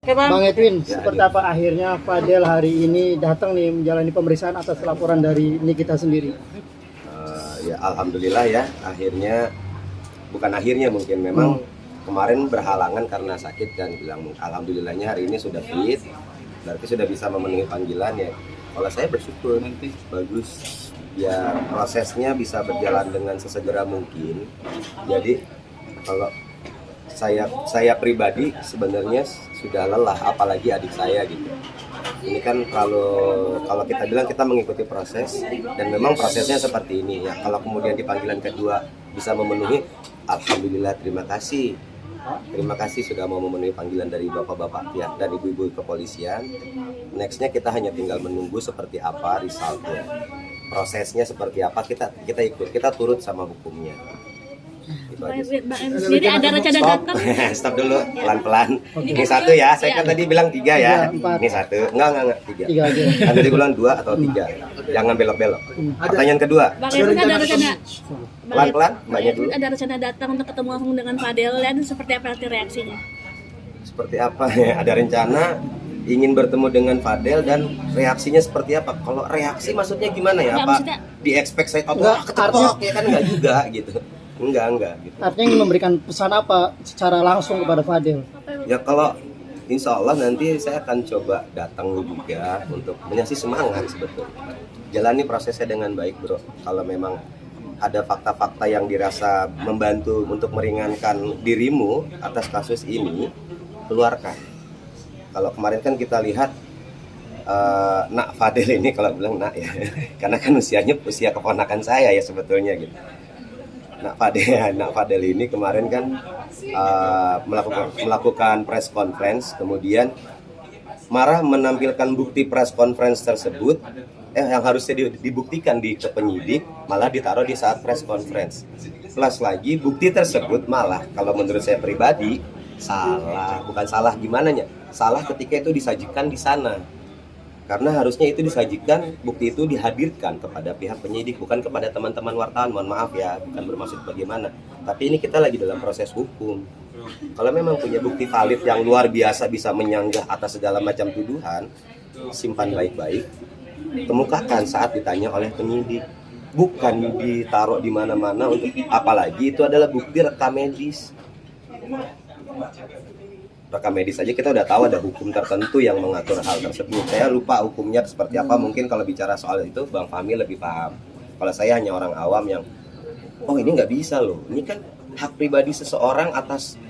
Oke, Bang. Bang Edwin, Ya, seperti apa akhirnya Fadel hari ini datang nih menjalani pemeriksaan atas laporan dari Nikita sendiri? Ya alhamdulillah ya, akhirnya bukan akhirnya mungkin memang kemarin berhalangan karena sakit kan, bilang alhamdulillahnya hari ini sudah fit, berarti sudah bisa memenuhi panggilan ya. Kalau saya bersyukur bagus ya, prosesnya bisa berjalan dengan sesegera mungkin. Jadi kalau saya pribadi sebenarnya sudah lelah, apalagi adik saya gitu. Ini kan kalau kita bilang kita mengikuti proses dan memang prosesnya seperti ini ya. Kalau kemudian di panggilan kedua bisa memenuhi, alhamdulillah, terima kasih. Terima kasih sudah mau memenuhi panggilan dari bapak-bapak ya dan ibu-ibu kepolisian. Nextnya kita hanya tinggal menunggu seperti apa resultnya, prosesnya seperti apa, kita ikut, kita turut sama hukumnya. Itu aja sih. Bang Edwin sendiri ada rencana datang? Stop dulu, pelan-pelan. Ini satu ya, saya kan tadi bilang 3 ya. Empat. Ini satu, enggak 3. Tiga aja. Kan tadi bilang 2 atau 3. Jangan belok-belok. Pertanyaan kedua, Bang Edwin ada rencana pelan-pelan, mbaknya dulu. Ada rencana datang untuk ketemu langsung dengan Fadel dan seperti apa nanti reaksinya? Seperti apa ya? Ada rencana ingin bertemu dengan Fadel dan reaksinya seperti apa? Kalau reaksi maksudnya gimana ya? Enggak, Apa maksudnya- di expect saya Enggak, ketok ya kan enggak juga gitu. Enggak gitu. Artinya ingin memberikan pesan apa secara langsung kepada Fadel? Ya kalau insya Allah nanti saya akan coba datang juga untuk mengasih semangat sebetulnya. Jalani prosesnya dengan baik bro. Kalau memang ada fakta-fakta yang dirasa membantu untuk meringankan dirimu atas kasus ini, keluarkan. Kalau kemarin kan kita lihat Nak Fadel ini, kalau bilang nak ya, karena kan usianya usia keponakan saya ya sebetulnya gitu. Nak Fadel ini kemarin kan melakukan press conference, kemudian marah menampilkan bukti press conference tersebut yang harusnya dibuktikan di penyidik, malah ditaruh di saat press conference. Plus lagi bukti tersebut malah kalau menurut saya pribadi salah, bukan salah gimana ya? Salah ketika itu disajikan di sana. Karena harusnya itu disajikan, bukti itu dihadirkan kepada pihak penyidik, bukan kepada teman-teman wartawan. Mohon maaf ya, bukan bermaksud bagaimana. Tapi ini kita lagi dalam proses hukum. Kalau memang punya bukti valid yang luar biasa bisa menyanggah atas segala macam tuduhan, simpan baik-baik, kemukakan saat ditanya oleh penyidik. Bukan ditaruh di mana-mana untuk, apalagi itu adalah bukti rekam medis. Rekam medis saja kita udah tahu ada hukum tertentu yang mengatur hal tersebut. Saya lupa hukumnya seperti apa, mungkin kalau bicara soal itu Bang Fahmi lebih paham. Kalau saya hanya orang awam yang, oh ini nggak bisa loh, ini kan hak pribadi seseorang atas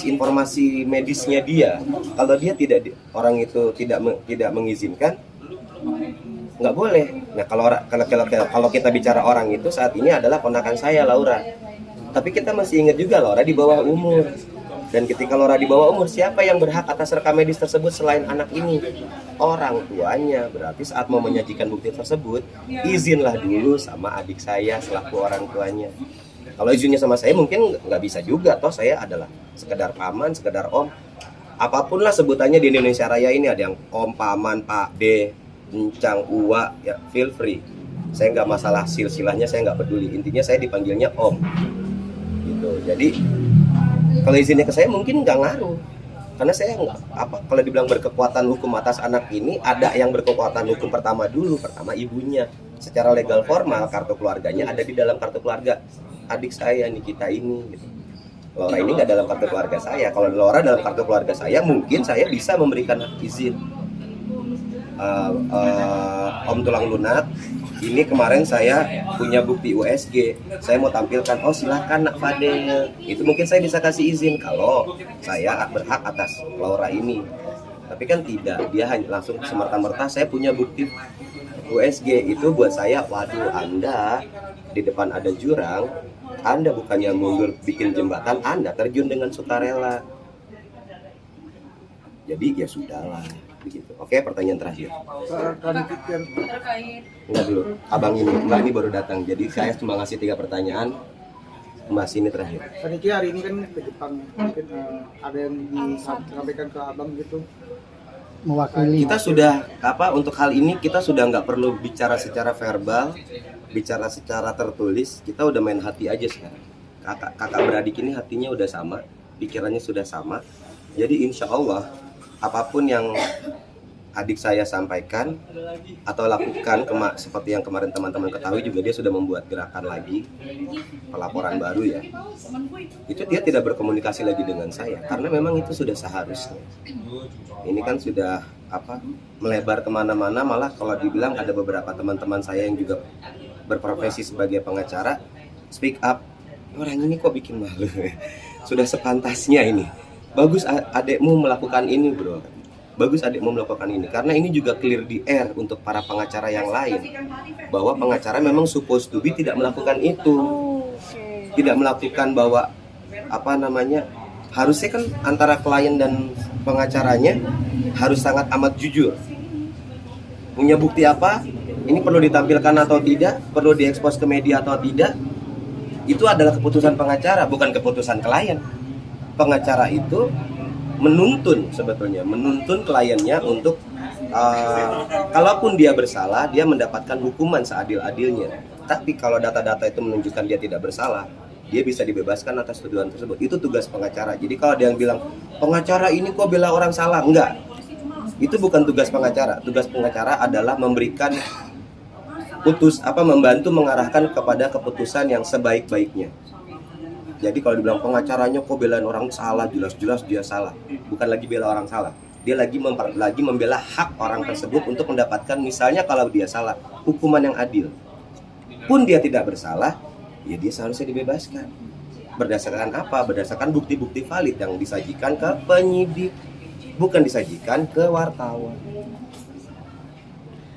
informasi medisnya dia. Kalau dia orang itu tidak mengizinkan, nggak boleh. Nah kalau kita bicara orang itu saat ini adalah ponakan saya Laura. Tapi kita masih ingat juga Laura di bawah umur. Dan ketika Laura di bawah umur, siapa yang berhak atas rekam medis tersebut selain anak ini? Orang tuanya. Berarti saat mau menyajikan bukti tersebut, izinlah dulu sama adik saya selaku orang tuanya. Kalau izinnya sama saya mungkin nggak bisa juga. Toh saya adalah sekedar paman, sekedar om. Apapun lah sebutannya di Indonesia Raya ini, ada yang om, paman, pak, de, encang, uwa, ya feel free. Saya nggak masalah silsilahnya, saya nggak peduli. Intinya saya dipanggilnya om. Gitu. Jadi kalau izinnya ke saya mungkin nggak ngaruh, karena saya nggak kalau dibilang berkekuatan hukum atas anak ini, ada yang berkekuatan hukum pertama ibunya. Secara legal formal kartu keluarganya ada di dalam kartu keluarga adik saya Nikita ini. Gitu. Laura ini nggak dalam kartu keluarga saya. Kalau Laura dalam kartu keluarga saya, mungkin saya bisa memberikan izin. Om tulang lunak, ini kemarin saya punya bukti USG, saya mau tampilkan, oh silakan Nak Fadel, itu mungkin saya bisa kasih izin kalau saya berhak atas Laura ini. Tapi kan tidak, dia hanya langsung semerta-merta saya punya bukti USG. Itu buat saya, waduh, Anda di depan ada jurang, Anda bukannya mundur bikin jembatan, Anda terjun dengan sukarela. Jadi ya sudahlah begitu. Oke, pertanyaan terakhir. Enggak dulu, abang ini, mbak ini baru datang. Jadi saya cuma ngasih 3 pertanyaan. Mbak sini terakhir. Niki hari ini kan ke Jepang, mungkin ada yang disampaikan ke abang gitu. Mewakili. Kita sudah untuk hal ini kita sudah nggak perlu bicara secara verbal, bicara secara tertulis. Kita udah main hati aja sekarang. Kakak beradik ini hatinya udah sama, pikirannya sudah sama. Jadi insya Allah apapun yang adik saya sampaikan atau lakukan seperti yang kemarin teman-teman ketahui juga, dia sudah membuat gerakan lagi pelaporan baru ya. Itu dia tidak berkomunikasi lagi dengan saya karena memang itu sudah seharusnya. Ini kan sudah melebar kemana-mana, malah kalau dibilang ada beberapa teman-teman saya yang juga berprofesi sebagai pengacara speak up, orang ini kok bikin malu. Sudah sepantasnya ini. Bagus adekmu melakukan ini bro. Bagus adikmu melakukan ini, karena ini juga clear di air untuk para pengacara yang lain bahwa pengacara memang supposed to be tidak melakukan itu, tidak melakukan bahwa harusnya kan antara klien dan pengacaranya harus sangat amat jujur, punya bukti apa, ini perlu ditampilkan atau tidak, perlu diekspos ke media atau tidak, itu adalah keputusan pengacara, bukan keputusan klien. Pengacara itu menuntun kliennya untuk kalaupun dia bersalah, dia mendapatkan hukuman seadil-adilnya. Tapi kalau data-data itu menunjukkan dia tidak bersalah, dia bisa dibebaskan atas tuduhan tersebut. Itu tugas pengacara. Jadi kalau ada yang bilang pengacara ini kok bela orang salah, enggak. Itu bukan tugas pengacara. Tugas pengacara adalah memberikan membantu mengarahkan kepada keputusan yang sebaik-baiknya. Jadi kalau dibilang pengacaranya kok belain orang salah, jelas-jelas dia salah. Bukan lagi bela orang salah. Dia lagi membela hak orang tersebut untuk mendapatkan, misalnya kalau dia salah, hukuman yang adil. Pun dia tidak bersalah, ya dia seharusnya dibebaskan. Berdasarkan apa? Berdasarkan bukti-bukti valid yang disajikan ke penyidik, bukan disajikan ke wartawan.